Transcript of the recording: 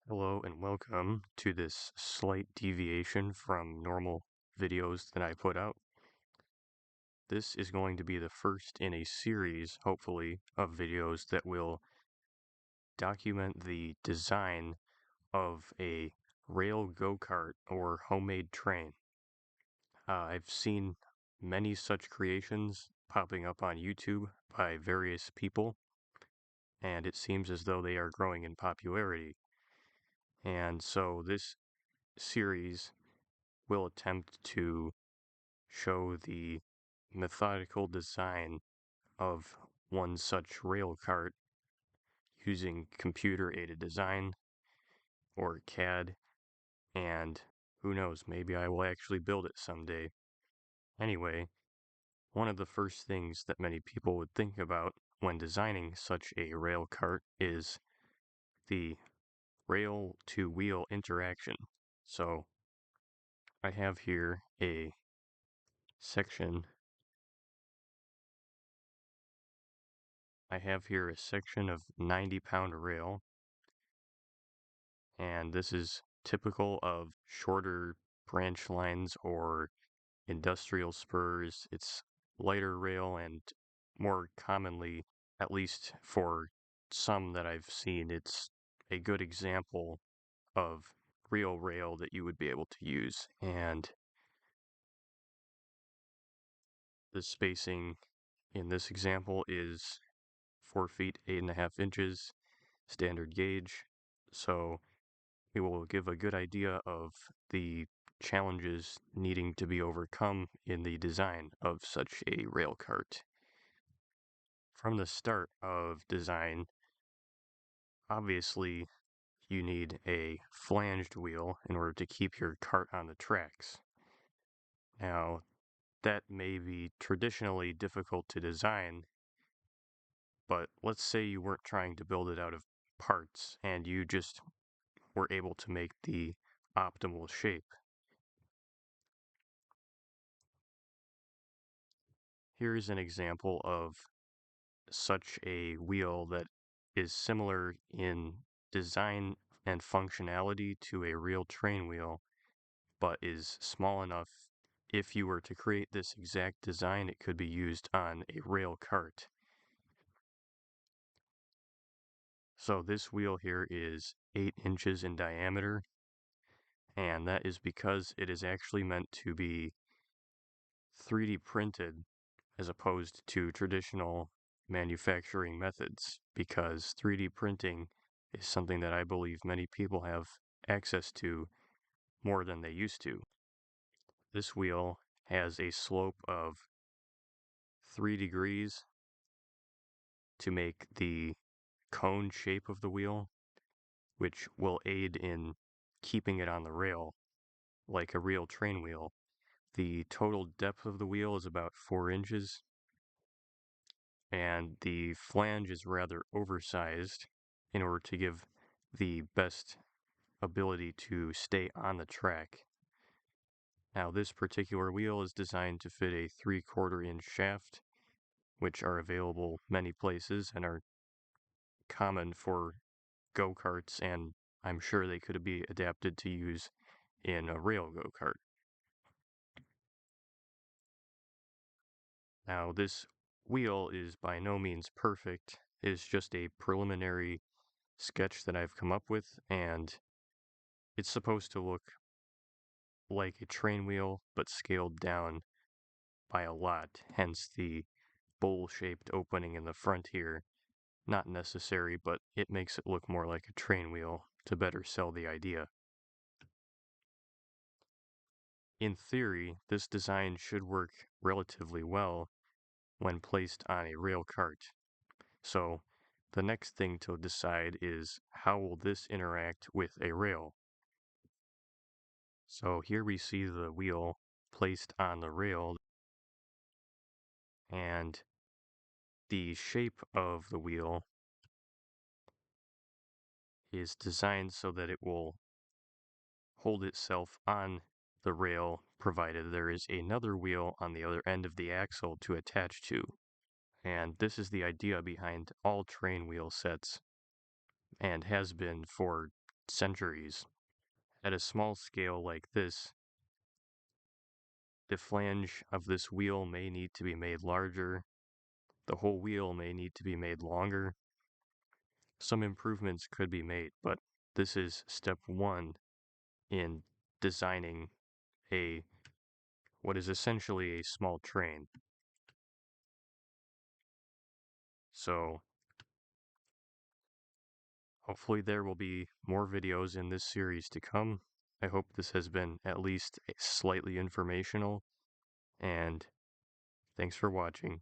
Hello and welcome to this slight deviation from normal videos that I put out. This is going to be the first in a series, hopefully, of videos that will document the design of a rail go-kart or homemade train. I've seen many such creations popping up on YouTube by various people, and it seems as though they are growing in popularity. And so this series will attempt to show the methodical design of one such rail cart using computer-aided design or CAD, and who knows, maybe I will actually build it someday. Anyway, one of the first things that many people would think about when designing such a rail cart is the rail-to-wheel interaction. So I have here a section of 90-pound rail, and this is typical of shorter branch lines or industrial spurs. It's lighter rail, and more commonly, at least for some that I've seen, it's a good example of real rail that you would be able to use. And the spacing in this example is 4 feet 8.5 inches standard gauge. So it will give a good idea of the challenges needing to be overcome in the design of such a rail cart. From the start of design, obviously you need a flanged wheel in order to keep your cart on the tracks. Now, that may be traditionally difficult to design, but let's say you weren't trying to build it out of parts and you just were able to make the optimal shape. Here's an example of such a wheel that is similar in design and functionality to a real train wheel, but is small enough. If you were to create this exact design, it could be used on a rail cart. So this wheel here is 8 inches in diameter, and that is because it is actually meant to be 3D printed as opposed to traditional manufacturing methods, because 3D printing is something that I believe many people have access to more than they used to. This wheel has a slope of 3 degrees to make the cone shape of the wheel, which will aid in keeping it on the rail like a real train wheel. The total depth of the wheel is about 4 inches, and the flange is rather oversized in order to give the best ability to stay on the track. Now, this particular wheel is designed to fit a 3/4 inch shaft, which are available many places and are common for go-karts, and I'm sure they could be adapted to use in a rail go-kart. Now, this wheel is by no means perfect. It's just a preliminary sketch that I've come up with, and it's supposed to look like a train wheel, but scaled down by a lot, hence the bowl-shaped opening in the front here. Not necessary, but it makes it look more like a train wheel to better sell the idea. In theory, this design should work relatively well when placed on a rail cart. So the next thing to decide is, how will this interact with a rail? So here we see the wheel placed on the rail, and the shape of the wheel is designed so that it will hold itself on the rail, provided there is another wheel on the other end of the axle to attach to. And this is the idea behind all train wheel sets, and has been for centuries. At a small scale like this, the flange of this wheel may need to be made larger, the whole wheel may need to be made longer. Some improvements could be made, but this is step one in designing a what is essentially a small train. So hopefully there will be more videos in this series to come. I hope this has been at least slightly informational, and thanks for watching.